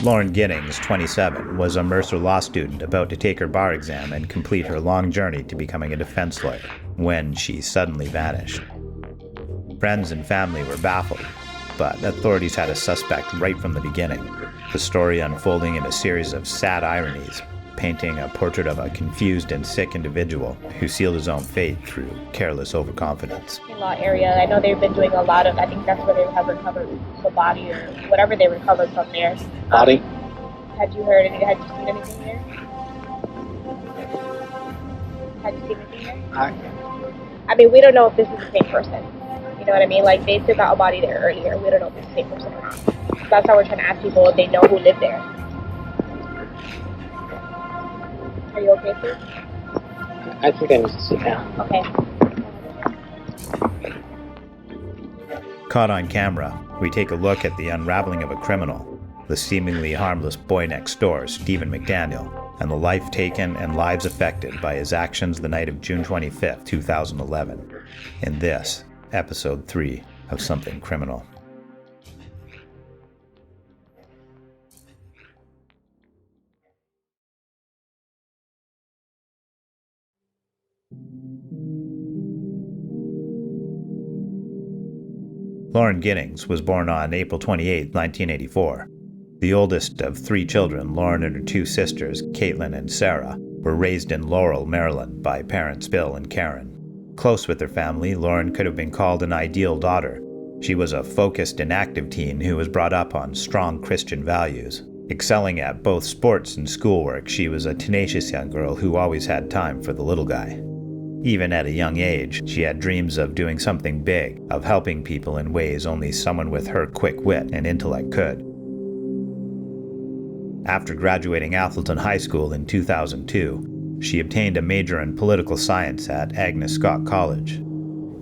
Lauren Giddings, 27, was a Mercer Law student about to take her bar exam and complete her long journey to becoming a defense lawyer when she suddenly vanished. Friends and family were baffled, but authorities had a suspect right from the beginning, the story unfolding in a series of sad ironies, painting a portrait of a confused and sick individual who sealed his own fate through careless overconfidence. Law area, I know they've been doing a lot of, I think that's where they have recovered the body or whatever they recovered from there. Body? Had you heard anything? Had you seen anything there? Had you seen anything there? I mean, we don't know if this is the same person. You know what I mean? Like, they took out a body there earlier. We don't know if it's the same person or not. So that's why we're trying to ask people if they know who lived there. Are you okay, sir? I think I need to sit down. Okay. Caught on camera, we take a look at the unraveling of a criminal, the seemingly harmless boy next door, Stephen McDaniel, and the life taken and lives affected by his actions the night of June 25, 2011. In this, episode 3 of Something Criminal. Lauren Giddings was born on April 28, 1984. The oldest of 3 children, Lauren and her 2 sisters, Caitlin and Sarah, were raised in Laurel, Maryland by parents Bill and Karen. Close with her family, Lauren could have been called an ideal daughter. She was a focused and active teen who was brought up on strong Christian values. Excelling at both sports and schoolwork, she was a tenacious young girl who always had time for the little guy. Even at a young age, she had dreams of doing something big, of helping people in ways only someone with her quick wit and intellect could. After graduating Athelton High School in 2002, she obtained a major in political science at Agnes Scott College.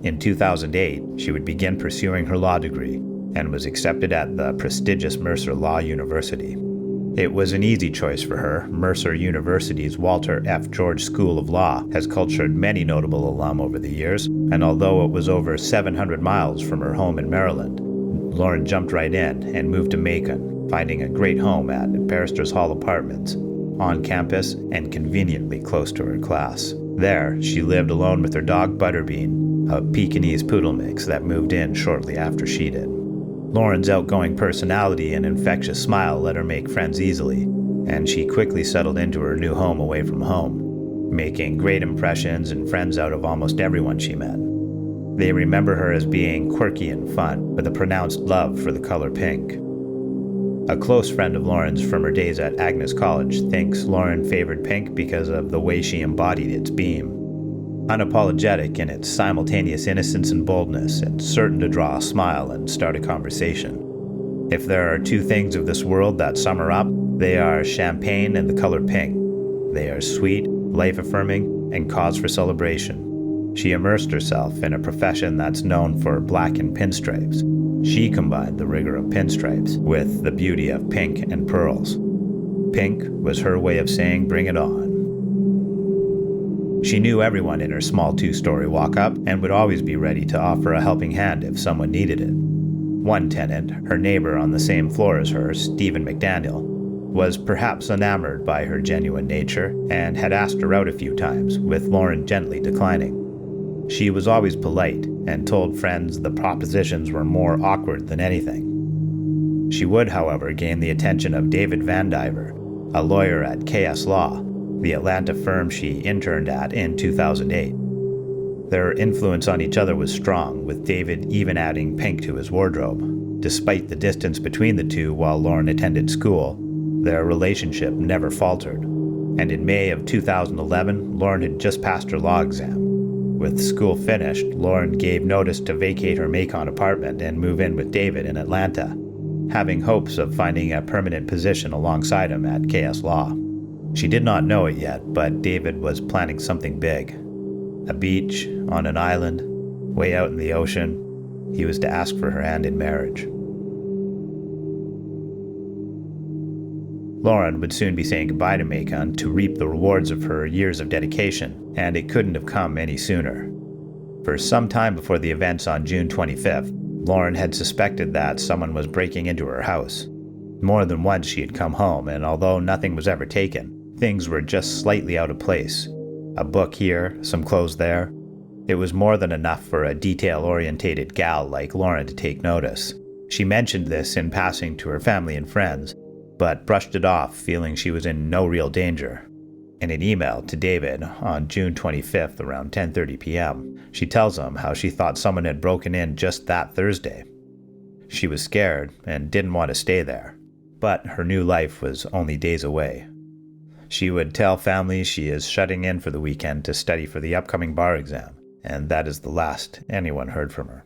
In 2008, she would begin pursuing her law degree and was accepted at the prestigious Mercer Law University. It was an easy choice for her. Mercer University's Walter F. George School of Law has cultured many notable alum over the years, and although it was over 700 miles from her home in Maryland, Lauren jumped right in and moved to Macon, finding a great home at Barristers Hall Apartments, on campus and conveniently close to her class. There, she lived alone with her dog Butterbean, a Pekingese poodle mix that moved in shortly after she did. Lauren's outgoing personality and infectious smile let her make friends easily, and she quickly settled into her new home away from home, making great impressions and friends out of almost everyone she met. They remember her as being quirky and fun, with a pronounced love for the color pink. A close friend of Lauren's from her days at Agnes College thinks Lauren favored pink because of the way she embodied its beam. Unapologetic in its simultaneous innocence and boldness, and certain to draw a smile and start a conversation. If there are 2 things of this world that sum her up, they are champagne and the color pink. They are sweet, life-affirming, and cause for celebration. She immersed herself in a profession that's known for black and pinstripes. She combined the rigor of pinstripes with the beauty of pink and pearls. Pink was her way of saying, "Bring it on." She knew everyone in her small 2-story walk-up and would always be ready to offer a helping hand if someone needed it. One tenant, her neighbor on the same floor as her, Stephen McDaniel, was perhaps enamored by her genuine nature and had asked her out a few times, with Lauren gently declining. She was always polite and told friends the propositions were more awkward than anything. She would, however, gain the attention of David Vandiver, a lawyer at KS Law, the Atlanta firm she interned at in 2008. Their influence on each other was strong, with David even adding pink to his wardrobe. Despite the distance between the two while Lauren attended school, their relationship never faltered. And in May of 2011, Lauren had just passed her law exam. With school finished, Lauren gave notice to vacate her Macon apartment and move in with David in Atlanta, having hopes of finding a permanent position alongside him at KS Law. She did not know it yet, but David was planning something big. A beach, on an island, way out in the ocean. He was to ask for her hand in marriage. Lauren would soon be saying goodbye to Macon to reap the rewards of her years of dedication, and it couldn't have come any sooner. For some time before the events on June 25th, Lauren had suspected that someone was breaking into her house. More than once she had come home, and although nothing was ever taken, things were just slightly out of place. A book here, some clothes there. It was more than enough for a detail-orientated gal like Lauren to take notice. She mentioned this in passing to her family and friends, but brushed it off, feeling she was in no real danger. In an email to David on June 25th around 10:30 p.m., she tells him how she thought someone had broken in just that Thursday. She was scared and didn't want to stay there, but her new life was only days away. She would tell family she is shutting in for the weekend to study for the upcoming bar exam, and that is the last anyone heard from her.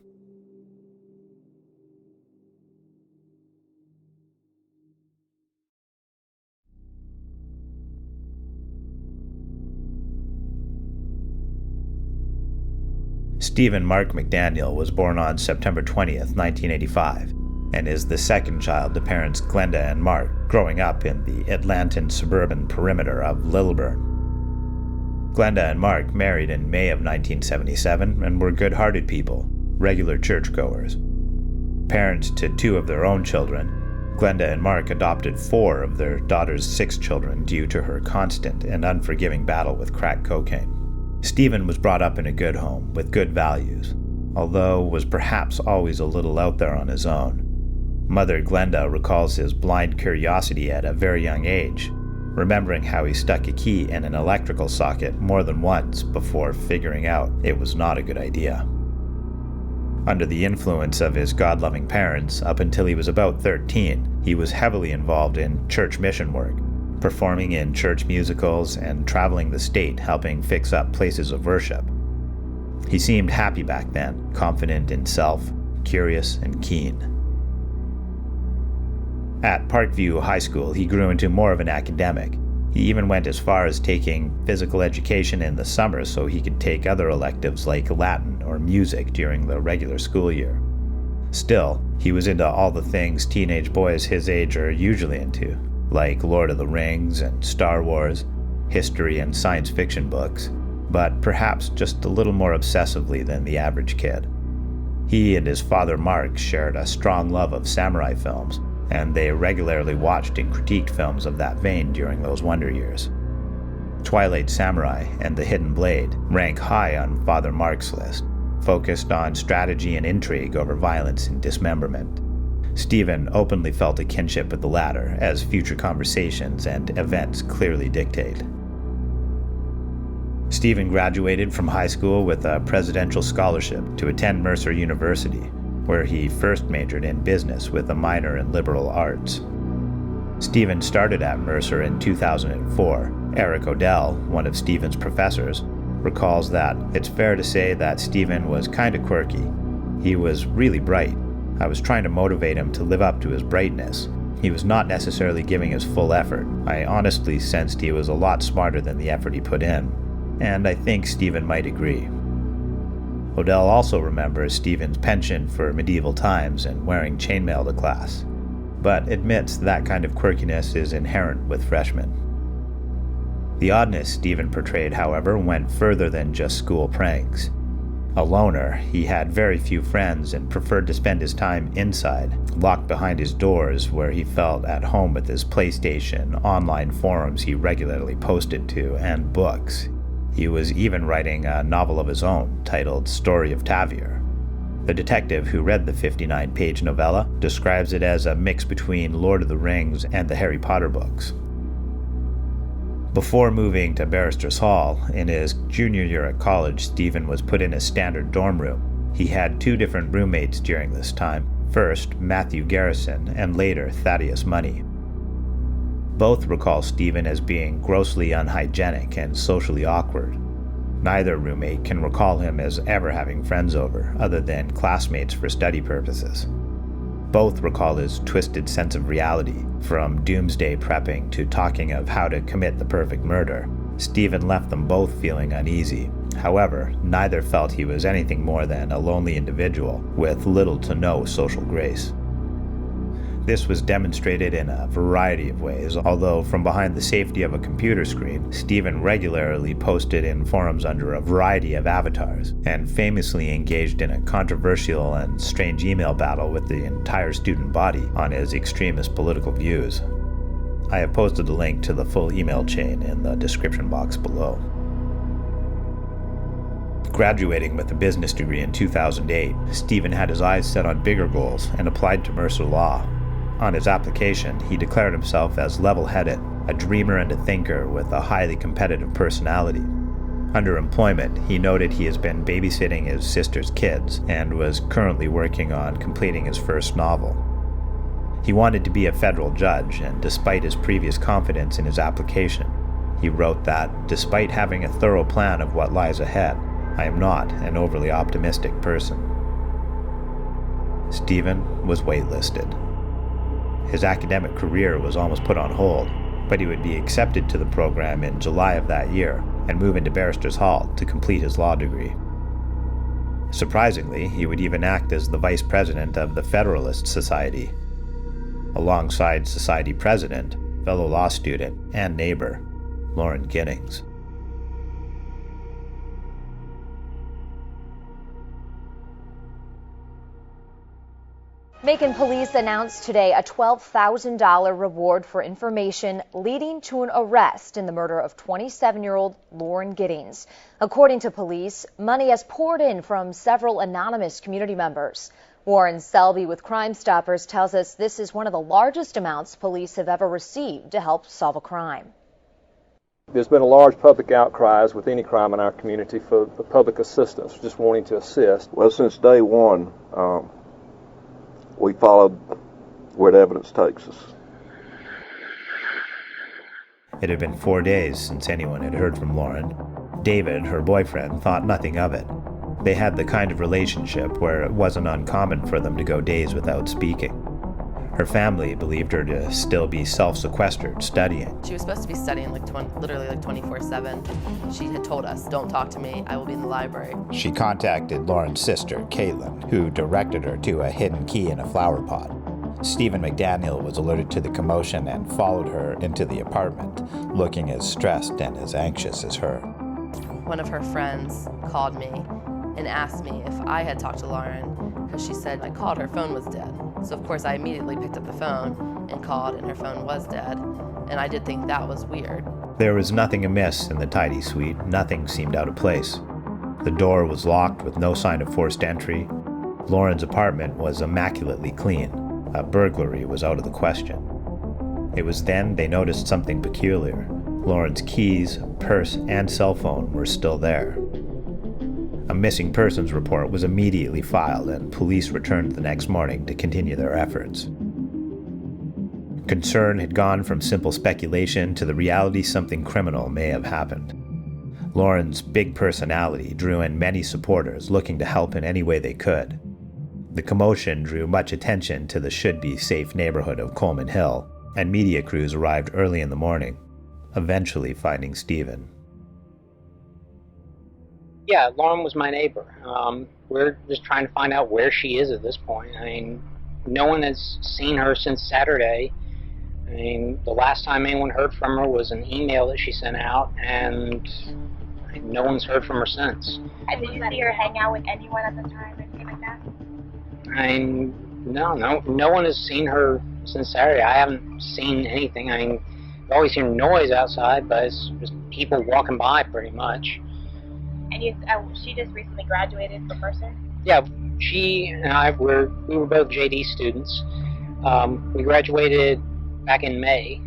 Stephen Mark McDaniel was born on September 20th, 1985, and is the second child to parents Glenda and Mark, growing up in the Atlantan suburban perimeter of Lilburn. Glenda and Mark married in May of 1977 and were good-hearted people, regular churchgoers. Parents to 2 of their own children, Glenda and Mark adopted 4 of their daughter's 6 children due to her constant and unforgiving battle with crack cocaine. Stephen was brought up in a good home with good values, although was perhaps always a little out there on his own. Mother Glenda recalls his blind curiosity at a very young age, remembering how he stuck a key in an electrical socket more than once before figuring out it was not a good idea. Under the influence of his God-loving parents, up until he was about 13, he was heavily involved in church mission work, performing in church musicals and traveling the state helping fix up places of worship. He seemed happy back then, confident in self, curious and keen. At Parkview High School, he grew into more of an academic. He even went as far as taking physical education in the summer so he could take other electives like Latin or music during the regular school year. Still, he was into all the things teenage boys his age are usually into, like Lord of the Rings and Star Wars, history and science fiction books, but perhaps just a little more obsessively than the average kid. He and his father Mark shared a strong love of samurai films, and they regularly watched and critiqued films of that vein during those wonder years. Twilight Samurai and The Hidden Blade rank high on Father Mark's list, focused on strategy and intrigue over violence and dismemberment. Stephen openly felt a kinship with the latter, as future conversations and events clearly dictate. Stephen graduated from high school with a presidential scholarship to attend Mercer University, where he first majored in business with a minor in liberal arts. Stephen started at Mercer in 2004. Eric Odell, one of Stephen's professors, recalls that it's fair to say that Stephen was kind of quirky. He was really bright. I was trying to motivate him to live up to his brightness. He was not necessarily giving his full effort. I honestly sensed he was a lot smarter than the effort he put in, and I think Stephen might agree. Odell also remembers Stephen's penchant for medieval times and wearing chainmail to class, but admits that kind of quirkiness is inherent with freshmen. The oddness Stephen portrayed, however, went further than just school pranks. A loner, he had very few friends and preferred to spend his time inside, locked behind his doors where he felt at home with his PlayStation, online forums he regularly posted to, and books. He was even writing a novel of his own titled Story of Tavier. The detective who read the 59-page novella describes it as a mix between Lord of the Rings and the Harry Potter books. Before moving to Barristers Hall, in his junior year at college, Stephen was put in a standard dorm room. He had 2 different roommates during this time, first Matthew Garrison and later Thaddeus Money. Both recall Stephen as being grossly unhygienic and socially awkward. Neither roommate can recall him as ever having friends over, other than classmates for study purposes. Both recall his twisted sense of reality, from doomsday prepping to talking of how to commit the perfect murder. Stephen left them both feeling uneasy. However, neither felt he was anything more than a lonely individual with little to no social grace. This was demonstrated in a variety of ways, although from behind the safety of a computer screen, Stephen regularly posted in forums under a variety of avatars, and famously engaged in a controversial and strange email battle with the entire student body on his extremist political views. I have posted a link to the full email chain in the description box below. Graduating with a business degree in 2008, Stephen had his eyes set on bigger goals and applied to Mercer Law. On his application, he declared himself as level-headed, a dreamer and a thinker with a highly competitive personality. Under employment, he noted he has been babysitting his sister's kids and was currently working on completing his first novel. He wanted to be a federal judge, and despite his previous confidence in his application, he wrote that, despite having a thorough plan of what lies ahead, I am not an overly optimistic person. Stephen was waitlisted. His academic career was almost put on hold, but he would be accepted to the program in July of that year and move into Barristers Hall to complete his law degree. Surprisingly, he would even act as the vice president of the Federalist Society, alongside Society president, fellow law student, and neighbor, Lauren Giddings. Macon police announced today a $12,000 reward for information leading to an arrest in the murder of 27-year-old Lauren Giddings. According to police, money has poured in from several anonymous community members. Warren Selby with Crime Stoppers tells us this is one of the largest amounts police have ever received to help solve a crime. There's been a large public outcry, as with any crime in our community, for the public assistance, just wanting to assist. Well, since day one, we followed where the evidence takes us. It had been 4 days since anyone had heard from Lauren. David, her boyfriend, thought nothing of it. They had the kind of relationship where it wasn't uncommon for them to go days without speaking. Her family believed her to still be self-sequestered, studying. She was supposed to be studying literally 24/7. She had told us, don't talk to me, I will be in the library. She contacted Lauren's sister, Caitlin, who directed her to a hidden key in a flower pot. Stephen McDaniel was alerted to the commotion and followed her into the apartment, looking as stressed and as anxious as her. One of her friends called me and asked me if I had talked to Lauren, because she said I called, her phone was dead. So of course I immediately picked up the phone and called, and her phone was dead. And I did think that was weird. There was nothing amiss in the tidy suite. Nothing seemed out of place. The door was locked with no sign of forced entry. Lauren's apartment was immaculately clean. A burglary was out of the question. It was then they noticed something peculiar. Lauren's keys, purse, and cell phone were still there. A missing persons report was immediately filed, and police returned the next morning to continue their efforts. Concern had gone from simple speculation to the reality something criminal may have happened. Lauren's big personality drew in many supporters looking to help in any way they could. The commotion drew much attention to the should-be safe neighborhood of Coleman Hill, and media crews arrived early in the morning, eventually finding Stephen. Yeah, Lauren was my neighbor. We're just trying to find out where she is at this point. I mean, no one has seen her since Saturday. I mean, the last time anyone heard from her was an email that she sent out, and no one's heard from her since. And did you see her hang out with anyone at the time, anything like that? I mean, no one has seen her since Saturday. I haven't seen anything. I mean, you always hear noise outside, but it's just people walking by pretty much. And she just recently graduated from Mercer? Yeah, she and I we were both JD students. We graduated back in May.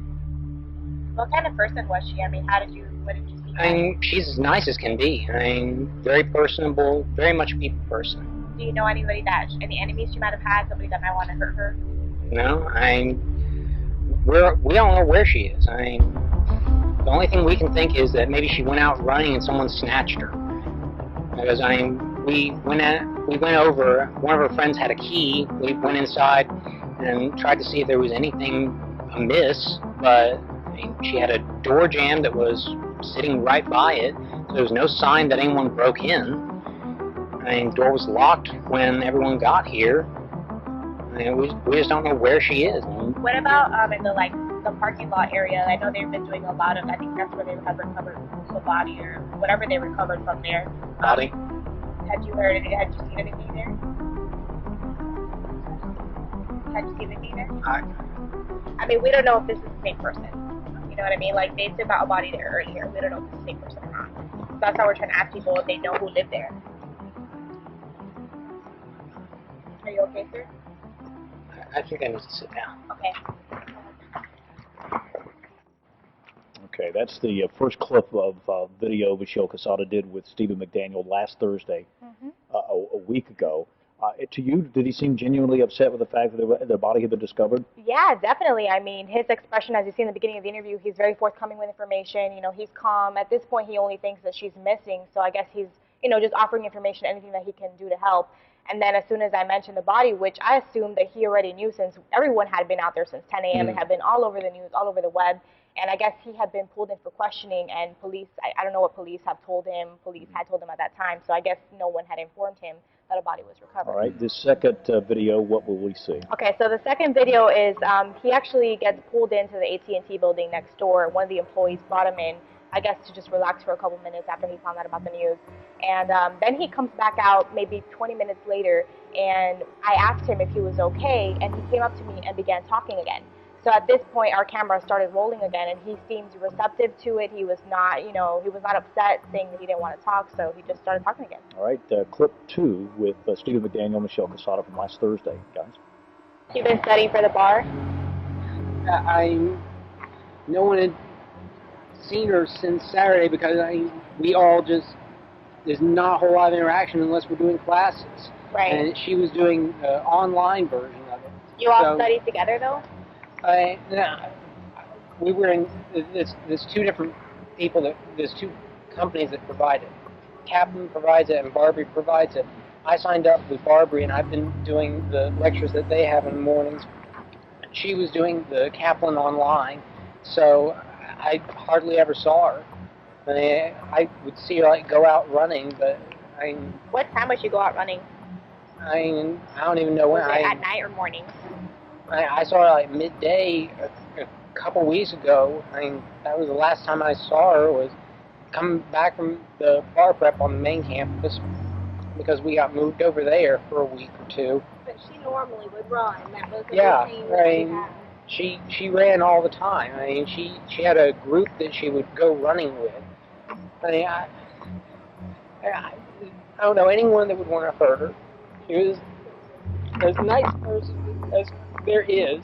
What kind of person was she? I mean, what did you see? I mean, she's as nice as can be. I mean, very personable, very much a people person. Do you know any enemies she might have had, somebody that might want to hurt her? No, I mean, we don't know where she is. I mean, the only thing we can think is that maybe she went out running and someone snatched her. Because I mean, we went over. One of her friends had a key. We went inside and tried to see if there was anything amiss, but I mean, she had a door jamb that was sitting right by it. So there was no sign that anyone broke in. I mean, the door was locked when everyone got here. I mean, we just don't know where she is. What about in the parking lot area? I know they've been doing a lot of, I think that's where they have recovered the body or whatever they recovered from there. Body? Had you heard anything? Had you seen anything there? Had you seen anything there? I mean, we don't know if this is the same person. You know what I mean? Like, they took out a body there earlier. We don't know if it's the same person or not. So that's how we're trying to ask people if they know who lived there. Are you okay, sir? I think I need to sit down. Okay. Okay, that's the first clip of video Michelle Casada did with Stephen McDaniel last Thursday, a week ago. To you, did he seem genuinely upset with the fact that their body had been discovered? Yeah, definitely. I mean, his expression, as you see in the beginning of the interview, he's very forthcoming with information. You know, he's calm. At this point, he only thinks that she's missing. So I guess he's, you know, just offering information, anything that he can do to help. And then as soon as I mentioned the body, which I assumed that he already knew since everyone had been out there since 10 a.m. It had been all over the news, all over the web. And I guess he had been pulled in for questioning, and police, I don't know what police have told him. Police had told him at that time. So I guess no one had informed him that a body was recovered. All right, this second video, what will we see? Okay, so the second video is he actually gets pulled into the AT&T building next door. One of the employees brought him in, I guess, to just relax for a couple minutes after he found out about the news. And then he comes back out maybe 20 minutes later, and I asked him if he was okay, and he came up to me and began talking again. So at this point, our camera started rolling again, and he seemed receptive to it. He was not, you know, he was not upset, saying that he didn't want to talk, so he just started talking again. All right, clip 2 with Stephen McDaniel, Michelle Casada from last Thursday, guys. You've been studying for the bar? No one had seen her since Saturday because we all just, there's not a whole lot of interaction unless we're doing classes. Right. And she was doing the online version of it. You all studied together, though? We were in, there's two different people there's two companies that provide it. Kaplan provides it and Barbary provides it. I signed up with Barbary and I've been doing the lectures that they have in the mornings. She was doing the Kaplan online, so I hardly ever saw her. I would see her go out running, but What time would you go out running? I don't even know when. Was it at night or morning? I saw her midday a couple weeks ago. That was the last time I saw her, was coming back from the bar prep on the main campus because we got moved over there for a week or two. But she normally would run. That was the routine she ran all the time. She had a group that she would go running with. I don't know anyone that would want to hurt her. She was as nice a person as there is.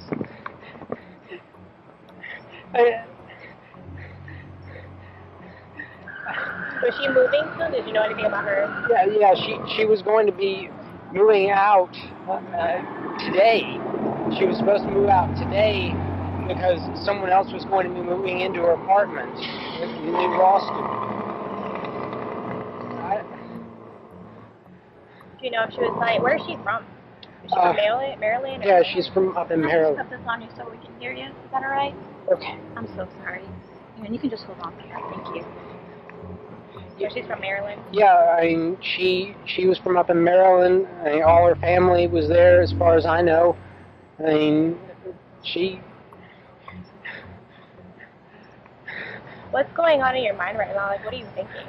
Was she moving soon? Did you know anything about her? Yeah. She was going to be moving out today. She was supposed to move out today because someone else was going to be moving into her apartment in New Boston. Do you know if she was like, where is she from? Is she from Maryland? Yeah, she's from up in Maryland. Can I just put this on you so we can hear you? Is that all right? Okay. I'm so sorry. And you can just hold on there. Thank you. Yeah, she's from Maryland. Yeah, she was from up in Maryland. All her family was there, as far as I know. She. What's going on in your mind right now? Like, what are you thinking?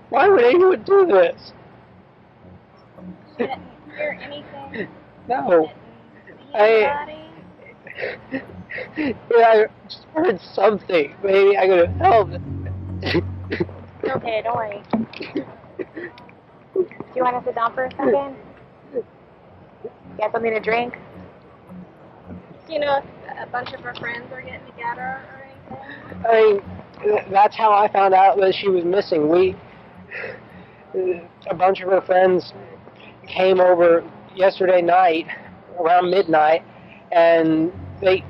Why would anyone do this? You didn't hear anything? No. I just heard something. Maybe I could have helped. It's okay, don't worry. Do you want to sit down for a second? Get something to drink? Do you know if a bunch of her friends are getting together or anything? That's how I found out that she was missing. A bunch of her friends came over yesterday night around midnight, and they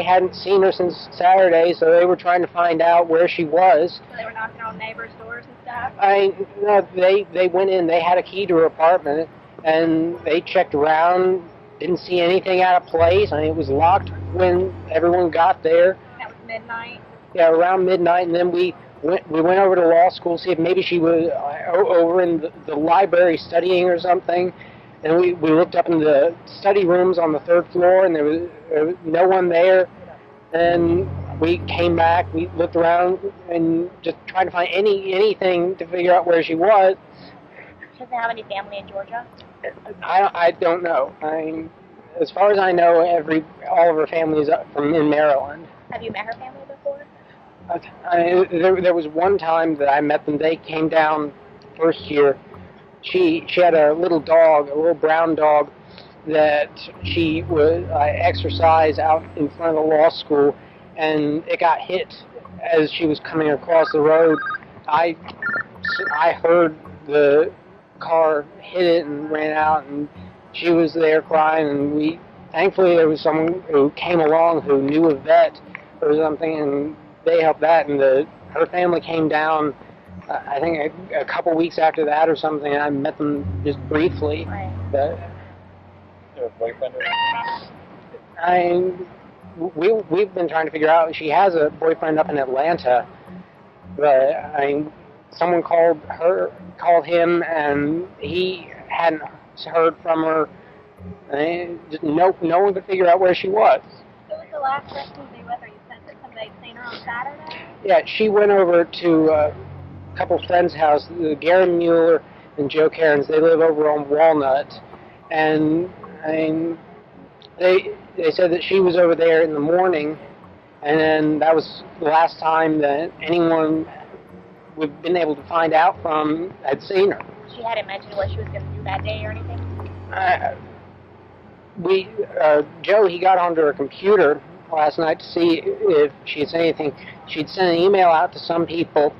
hadn't seen her since Saturday, so they were trying to find out where she was. So they were knocking on neighbors' doors and stuff? No, they went in, they had a key to her apartment, and they checked around, didn't see anything out of place. It was locked when everyone got there. That was midnight? Yeah, around midnight, and then we we went over to law school to see if maybe she was over in the library studying or something. And we looked up in the study rooms on the 3rd floor, and there was no one there. And we came back, we looked around, and just tried to find anything to figure out where she was. She doesn't have any family in Georgia? I don't know. I mean, as far as I know, all of her family is in Maryland. Have you met her family before? There was one time that I met them. They came down first year. She had a little dog, a little brown dog, that she would exercise out in front of the law school, and it got hit as she was coming across the road. I heard the car hit it and ran out, and she was there crying, and thankfully there was someone who came along who knew a vet or something, and they helped that, and her family came down I think a couple weeks after that or something. I met them just briefly. Right. Her boyfriend? We've been trying to figure out. She has a boyfriend up in Atlanta, but someone called him, and he hadn't heard from her. No one could figure out where she was. Who was the last person you were with, or you said that somebody had seen her on Saturday? Yeah, she went over to a couple friends' house, Garen Mueller and Joe Cairns. They live over on Walnut, and they said that she was over there in the morning, and then that was the last time that anyone we've been able to find out from had seen her. She hadn't mentioned what she was going to do that day or anything? Joe, he got onto her computer last night to see if she had said anything. She'd sent an email out to some people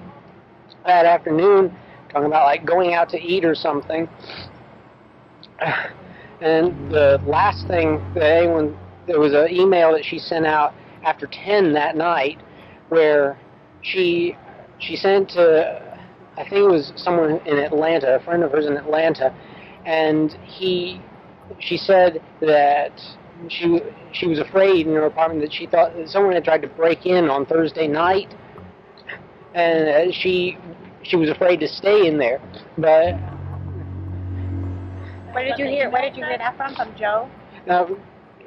that afternoon talking about like going out to eat or something. And the last thing that there was an email that she sent out after 10 that night where she sent to, I think it was someone in Atlanta, a friend of hers in Atlanta, and she said that she was afraid in her apartment that she thought that someone had tried to break in on Thursday night, and she was afraid to stay in there. But where did you hear that from Joe?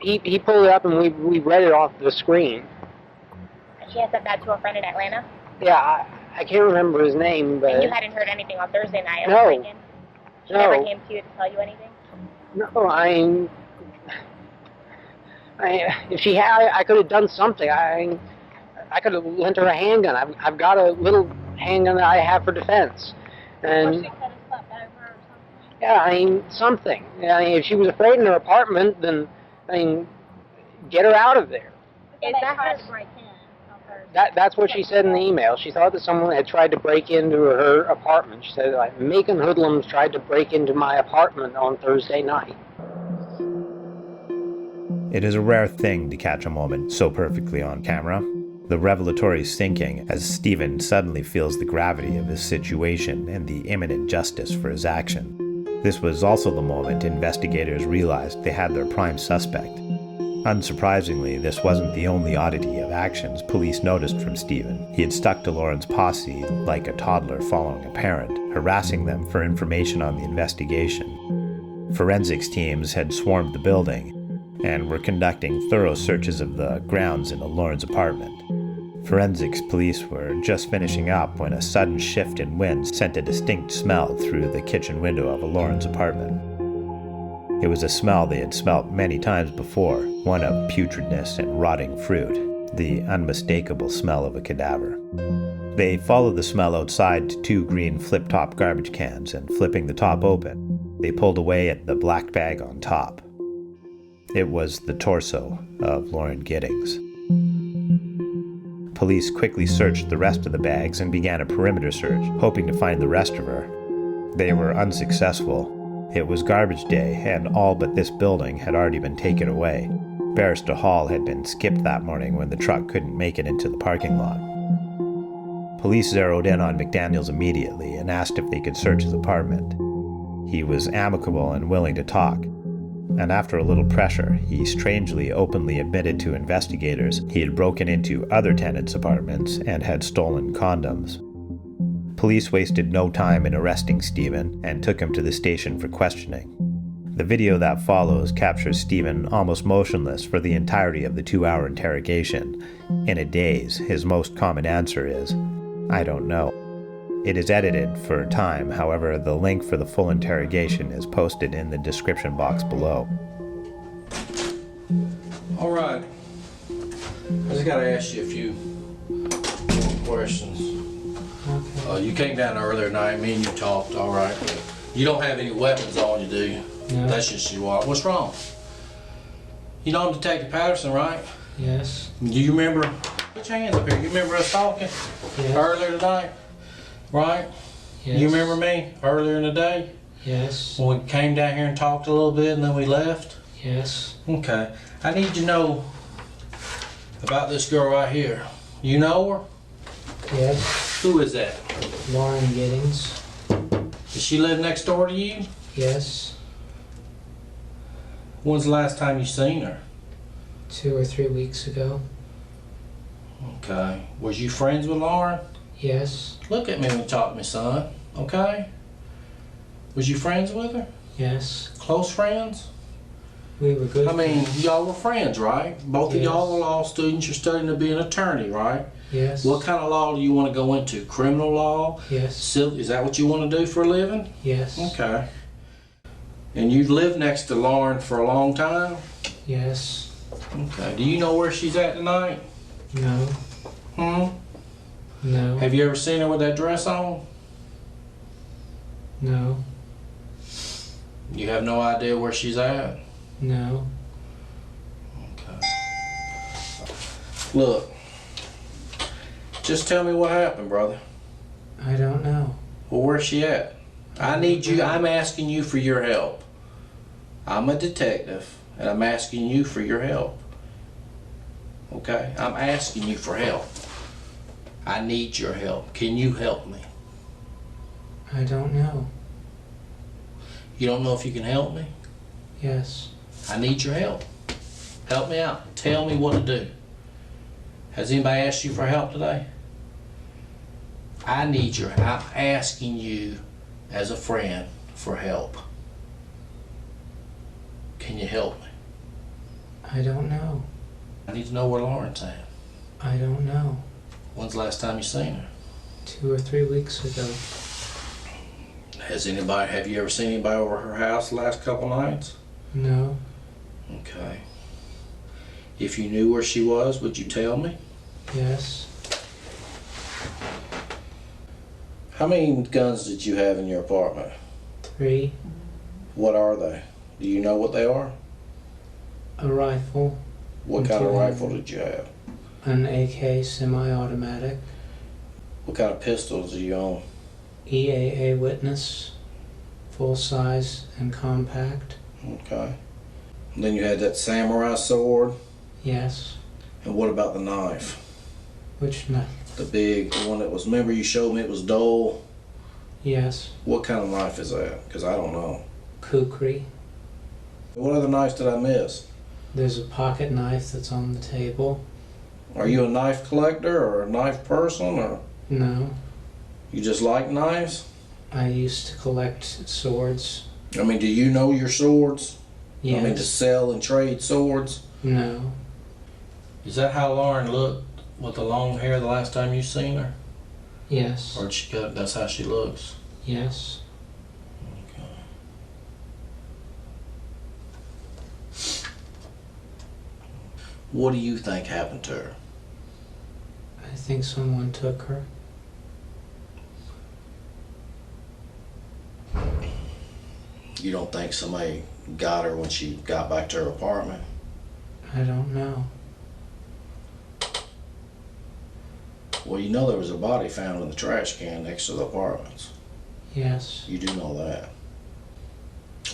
He pulled it up and we read it off the screen. And she had said that to a friend in Atlanta? Yeah, I can't remember his name, but... And you hadn't heard anything on Thursday night? No. She never came to you to tell you anything? No, if she had, I could have done something. I could have lent her a handgun. I've got a little handgun that I have for defense. And or she could have slept over or something? Yeah, something. If she was afraid in her apartment, then, get her out of there. Is that her break in? That's what she said in the email. She thought that someone had tried to break into her apartment. She said, like, Macon hoodlums tried to break into my apartment on Thursday night. It is a rare thing to catch a moment so perfectly on camera. The revelatory sinking as Stephen suddenly feels the gravity of his situation and the imminent justice for his action. This was also the moment investigators realized they had their prime suspect. Unsurprisingly, this wasn't the only oddity of actions police noticed from Stephen. He had stuck to Lauren's posse like a toddler following a parent, harassing them for information on the investigation. Forensics teams had swarmed the building and were conducting thorough searches of the grounds in Lauren's apartment. Forensics police were just finishing up when a sudden shift in wind sent a distinct smell through the kitchen window of Lauren's apartment. It was a smell they had smelt many times before, one of putridness and rotting fruit, the unmistakable smell of a cadaver. They followed the smell outside to 2 green flip-top garbage cans, and flipping the top open, they pulled away at the black bag on top. It was the torso of Lauren Giddings. Police quickly searched the rest of the bags and began a perimeter search, hoping to find the rest of her. They were unsuccessful. It was garbage day, and all but this building had already been taken away. Barristers Hall had been skipped that morning when the truck couldn't make it into the parking lot. Police zeroed in on McDaniels immediately and asked if they could search his apartment. He was amicable and willing to talk. and after a little pressure, he strangely openly admitted to investigators he had broken into other tenants' apartments and had stolen condoms. Police wasted no time in arresting Stephen and took him to the station for questioning. The video that follows captures Stephen almost motionless for the entirety of the 2-hour interrogation. In a daze, his most common answer is, "I don't know." It is edited for time, however, the link for the full interrogation is posted in the description box below. All right. I just gotta ask you a few more questions. Okay. You came down earlier tonight, me and you talked, all right. You don't have any weapons on you, do you? No. That's just you are. What's wrong? You know Detective Patterson, right? Yes. Do you remember? Put your hands up here. You remember us talking earlier tonight? Right? Yes. You remember me earlier in the day? Yes. When we came down here and talked a little bit and then we left? Yes. Okay. I need to know about this girl right here. You know her? Yes. Who is that? Lauren Giddings. Does she live next door to you? Yes. When's the last time you seen her? 2 or 3 weeks ago. Okay. Was you friends with Lauren? Yes. Look at me when you talk to me, son. Okay? Was you friends with her? Yes. Close friends? We were good. I mean, y'all were friends, right? Both of y'all are law students. You're studying to be an attorney, right? Yes. What kind of law do you want to go into? Criminal law? Yes. Civil? Is that what you want to do for a living? Yes. Okay. And you've lived next to Lauren for a long time? Yes. Okay. Do you know where she's at tonight? No. No. Have you ever seen her with that dress on? No. You have no idea where she's at? No. Okay. Look. Just tell me what happened, brother. I don't know. Well, where's she at? I need you. I'm asking you for your help. I'm a detective, and I'm asking you for your help. Okay? I'm asking you for help. I need your help. Can you help me? I don't know. You don't know if you can help me? Yes. I need your help. Help me out. Tell me what to do. Has anybody asked you for help today? I'm asking you as a friend for help. Can you help me? I don't know. I need to know where Lauren's at. I don't know. When's the last time you seen her? 2 or 3 weeks ago. Have you ever seen anybody over her house the last couple nights? No. Okay. If you knew where she was, would you tell me? Yes. How many guns did you have in your apartment? 3. What are they? Do you know what they are? A rifle. What kind of rifle did you have? An AK semi-automatic. What kind of pistols do you own? EAA Witness. Full size and compact. Okay. And then you had that samurai sword. Yes. And what about the knife? Which knife? The one that was, remember you showed me it was dull? Yes. What kind of knife is that? Because I don't know. Kukri. What other knives did I miss? There's a pocket knife that's on the table. Are you a knife collector or a knife person, or No. you just like knives? I used to collect swords. I mean, do you know your swords? Yes. I mean, to sell and trade swords? No. Is that how Lauren looked with the long hair the last time you seen her? Yes. Or that's how she looks? Yes. Okay. What do you think happened to her? I think someone took her. You don't think somebody got her when she got back to her apartment? I don't know. Well, you know there was a body found in the trash can next to the apartments. Yes. You do know that.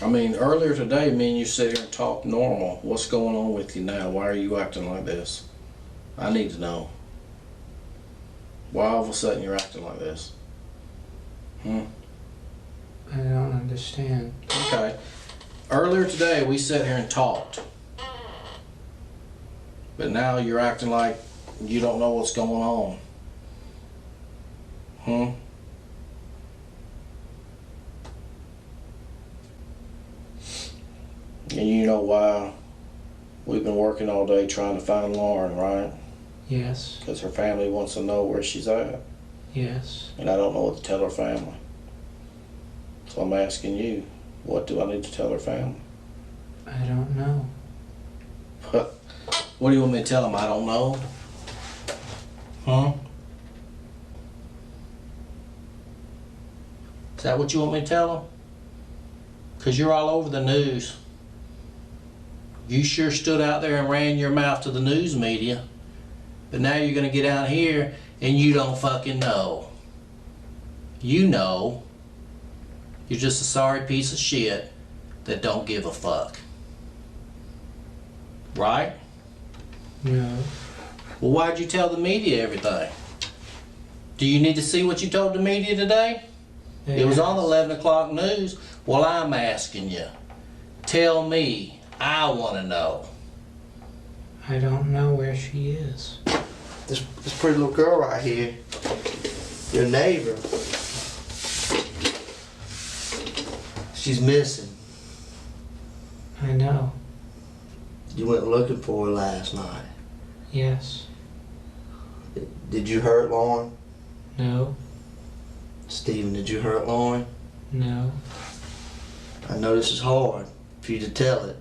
I mean, earlier today, me and you sit here and talk normal. What's going on with you now? Why are you acting like this? I need to know. Why all of a sudden you're acting like this? I don't understand. Okay. Earlier today, we sat here and talked. But now you're acting like you don't know what's going on. And you know why we've been working all day trying to find Lauren, right? Yes. Because her family wants to know where she's at. Yes. And I don't know what to tell her family. So I'm asking you, what do I need to tell her family? I don't know. What do you want me to tell them? I don't know? Is that what you want me to tell them? Because you're all over the news. You sure stood out there and ran your mouth to the news media. But now you're going to get out here and you don't fucking know. You know. You're just a sorry piece of shit that don't give a fuck. Right? No. Well, why'd you tell the media everything? Do you need to see what you told the media today? Yes. It was on the 11 o'clock news. Well, I'm asking you. Tell me. I want to know. I don't know where she is. This pretty little girl right here, your neighbor, she's missing. I know. You went looking for her last night. Yes. Did you hurt Lauren? No. Stephen, did you hurt Lauren? No. I know this is hard for you to tell it,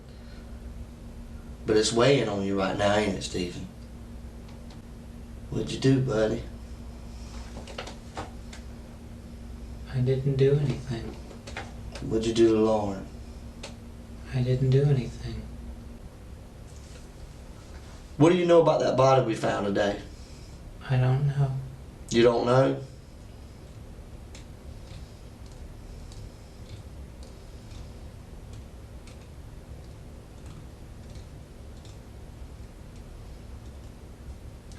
but it's weighing on you right now, ain't it, Stephen? What'd you do, buddy? I didn't do anything. What'd you do to Lauren? I didn't do anything. What do you know about that body we found today? I don't know. You don't know?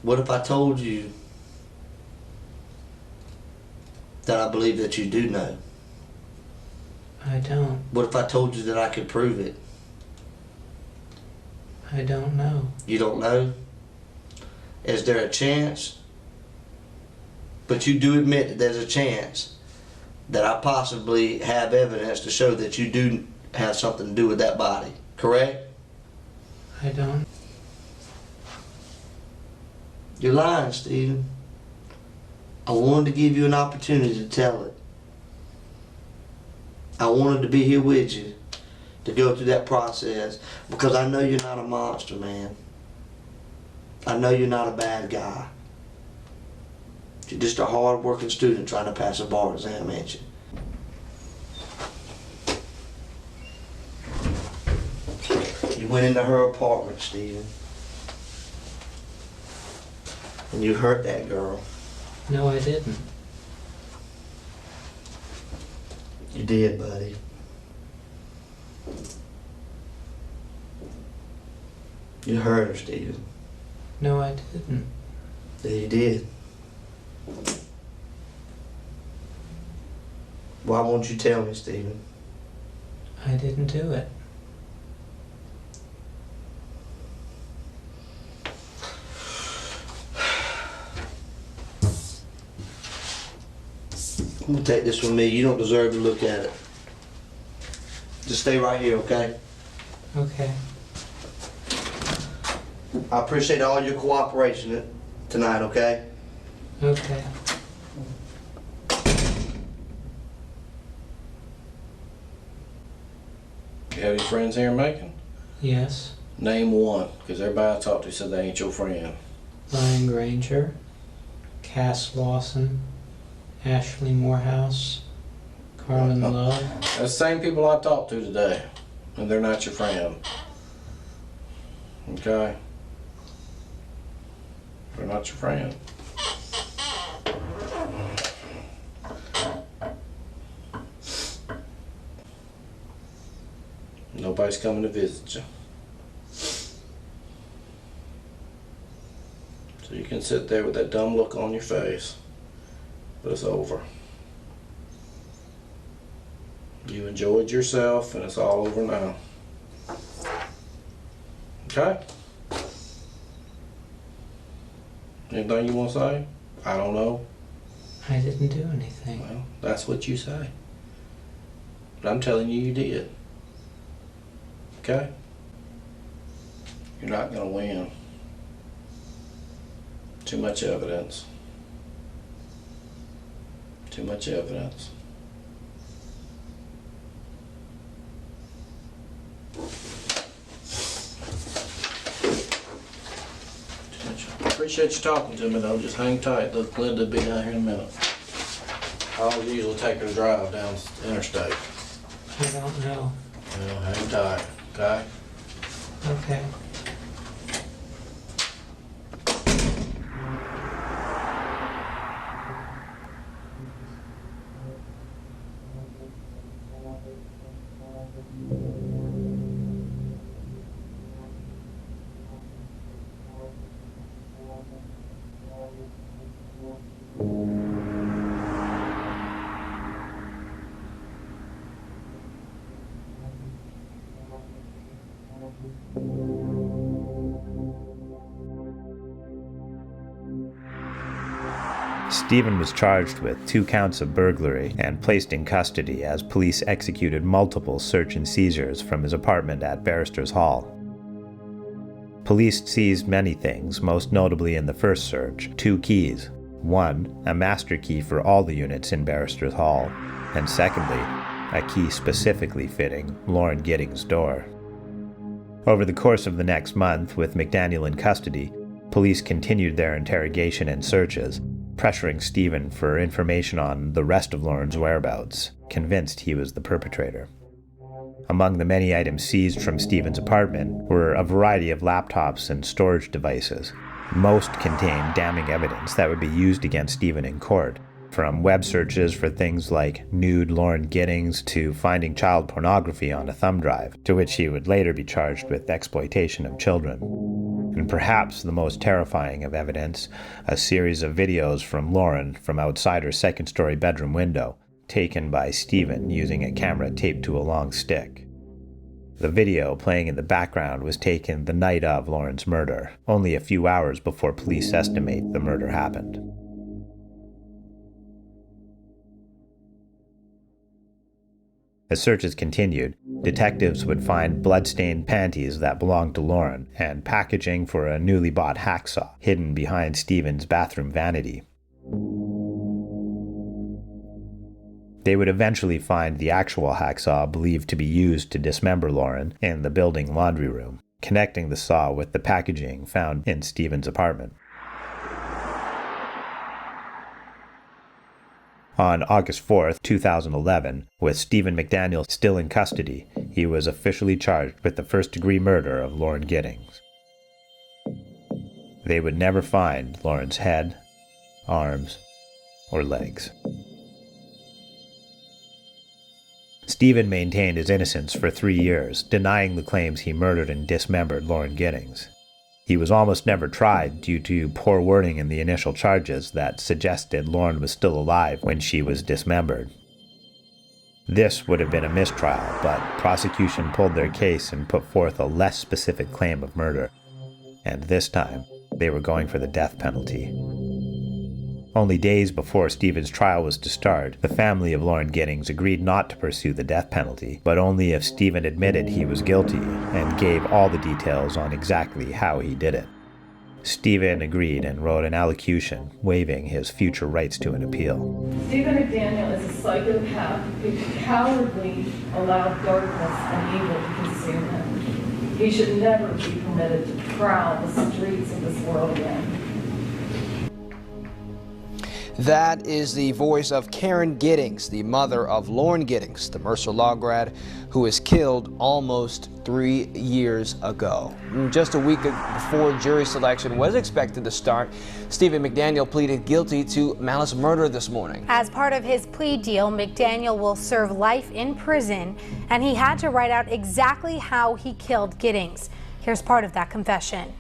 What if I told you that I believe that you do know? I don't. What if I told you that I could prove it? I don't know. You don't know? Is there a chance? But you do admit that there's a chance that I possibly have evidence to show that you do have something to do with that body, correct? I don't. You're lying, Stephen. I wanted to give you an opportunity to tell it. I wanted to be here with you to go through that process because I know you're not a monster, man. I know you're not a bad guy. You're just a hard-working student trying to pass a bar exam, ain't you? You went into her apartment, Stephen. And you hurt that girl. No, I didn't. You did, buddy. You hurt her, Stephen. No, I didn't. Yeah, you did. Why won't you tell me, Stephen? I didn't do it. I'm gonna take this with me. You don't deserve to look at it. Just stay right here, okay? Okay. I appreciate all your cooperation tonight, okay? Okay. You have any friends here in Macon? Yes. Name one, because everybody I talked to said they ain't your friend. Ryan Granger, Cass Lawson, Ashley Morehouse, Carmen Love. That's the same people I talked to today, and they're not your friend. Okay? They're not your friend. Nobody's coming to visit you. So you can sit there with that dumb look on your face, but it's over. You enjoyed yourself, and it's all over now. Okay. Anything you want to say? I don't know. I didn't do anything. Well, that's what you say. But I'm telling you, you did. Okay? You're not going to win. Too much evidence. Too much evidence. I appreciate you talking to me, though. Just hang tight. Linda will be down here in a minute. I'll usually take her to drive down the interstate. I don't know. Well, hang tight, okay? Okay. Stephen was charged with 2 counts of burglary and placed in custody as police executed multiple search and seizures from his apartment at Barristers Hall. Police seized many things, most notably in the first search, 2 keys. One, a master key for all the units in Barristers Hall, and secondly, a key specifically fitting Lauren Giddings' door. Over the course of the next month, with McDaniel in custody, police continued their interrogation and searches, pressuring Stephen for information on the rest of Lauren's whereabouts, convinced he was the perpetrator. Among the many items seized from Stephen's apartment were a variety of laptops and storage devices. Most contained damning evidence that would be used against Stephen in court, from web searches for things like nude Lauren Giddings to finding child pornography on a thumb drive, to which he would later be charged with exploitation of children. And perhaps the most terrifying of evidence, a series of videos from Lauren from outside her second-story bedroom window, taken by Stephen using a camera taped to a long stick. The video playing in the background was taken the night of Lauren's murder, only a few hours before police estimate the murder happened. As searches continued, detectives would find blood-stained panties that belonged to Lauren and packaging for a newly bought hacksaw hidden behind Stephen's bathroom vanity. They would eventually find the actual hacksaw believed to be used to dismember Lauren in the building laundry room, connecting the saw with the packaging found in Stephen's apartment. On August 4, 2011, with Stephen McDaniel still in custody, he was officially charged with the first-degree murder of Lauren Giddings. They would never find Lauren's head, arms, or legs. Stephen maintained his innocence for 3 years, denying the claims he murdered and dismembered Lauren Giddings. He was almost never tried due to poor wording in the initial charges that suggested Lauren was still alive when she was dismembered. This would have been a mistrial, but prosecution pulled their case and put forth a less specific claim of murder. And this time, they were going for the death penalty. Only days before Stephen's trial was to start, the family of Lauren Giddings agreed not to pursue the death penalty, but only if Stephen admitted he was guilty and gave all the details on exactly how he did it. Stephen agreed and wrote an allocution waiving his future rights to an appeal. Stephen McDaniel is a psychopath who cowardly allowed darkness and evil to consume him. He should never be permitted to prowl the streets of this world again. That is the voice of Karen Giddings, the mother of Lauren Giddings, the Mercer Law grad who was killed almost 3 years ago. Just a week before jury selection was expected to start, Stephen McDaniel pleaded guilty to malice murder this morning. As part of his plea deal, McDaniel will serve life in prison, and he had to write out exactly how he killed Giddings. Here's part of that confession.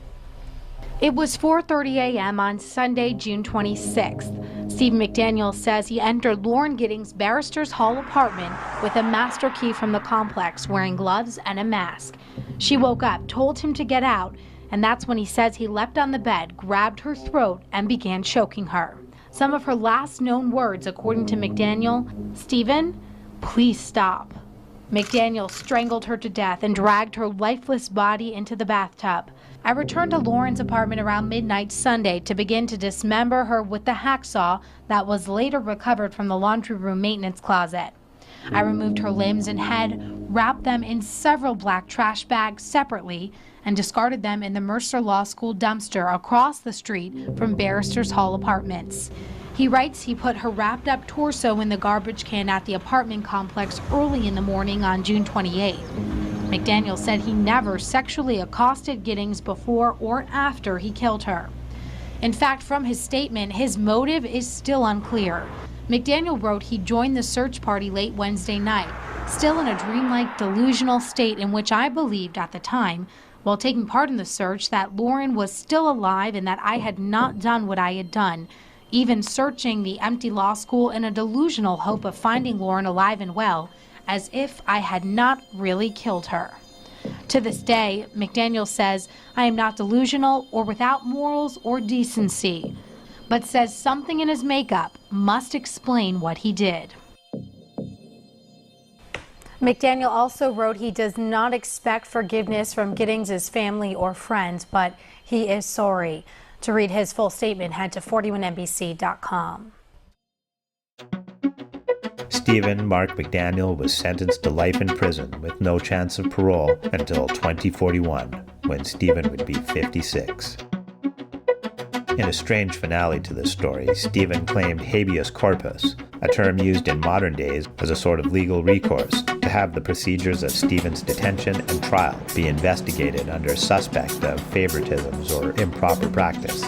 It was 4:30 a.m. on Sunday, June 26th. Stephen McDaniel says he entered Lauren Giddings' Barristers Hall apartment with a master key from the complex, wearing gloves and a mask. She woke up, told him to get out, and that's when he says he leapt on the bed, grabbed her throat, and began choking her. Some of her last known words, according to McDaniel: "Stephen, please stop." McDaniel strangled her to death and dragged her lifeless body into the bathtub. I returned to Lauren's apartment around midnight Sunday to begin to dismember her with the hacksaw that was later recovered from the laundry room maintenance closet. I removed her limbs and head, wrapped them in several black trash bags separately, and discarded them in the Mercer Law School dumpster across the street from Barristers Hall Apartments. He writes he put her wrapped up torso in the garbage can at the apartment complex early in the morning on June 28th. McDaniel said he never sexually accosted Giddings before or after he killed her. In fact, from his statement, his motive is still unclear. McDaniel wrote he joined the search party late Wednesday night, still in a dreamlike, delusional state in which I believed at the time, while taking part in the search, that Lauren was still alive and that I had not done what I had done, even searching the empty law school in a delusional hope of finding Lauren alive and well, as if I had not really killed her. To this day, McDaniel says, I am not delusional or without morals or decency, but says something in his makeup must explain what he did. McDaniel also wrote he does not expect forgiveness from Giddings' family or friends, but he is sorry. To read his full statement, head to 41NBC.com. Stephen Mark McDaniel was sentenced to life in prison with no chance of parole until 2041, when Stephen would be 56. In a strange finale to this story, Stephen claimed habeas corpus, a term used in modern days as a sort of legal recourse to have the procedures of Stephen's detention and trial be investigated under suspect of favoritisms or improper practice.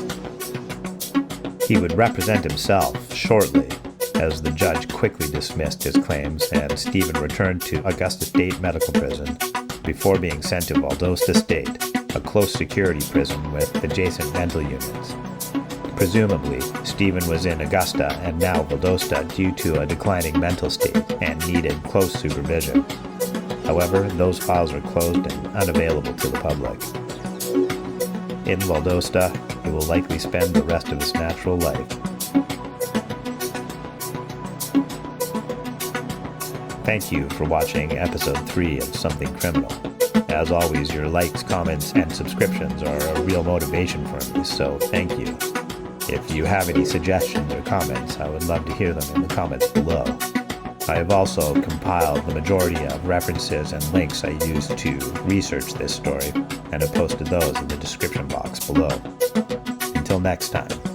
He would represent himself shortly, as the judge quickly dismissed his claims and Stephen returned to Augusta State Medical Prison before being sent to Valdosta State, a close security prison with adjacent mental units. Presumably, Stephen was in Augusta and now Valdosta due to a declining mental state and needed close supervision. However, those files are closed and unavailable to the public. In Valdosta, he will likely spend the rest of his natural life. Thank you for watching episode 3 of Something Criminal. As always, your likes, comments, and subscriptions are a real motivation for me, so thank you. If you have any suggestions or comments, I would love to hear them in the comments below. I have also compiled the majority of references and links I used to research this story, and have posted those in the description box below. Until next time.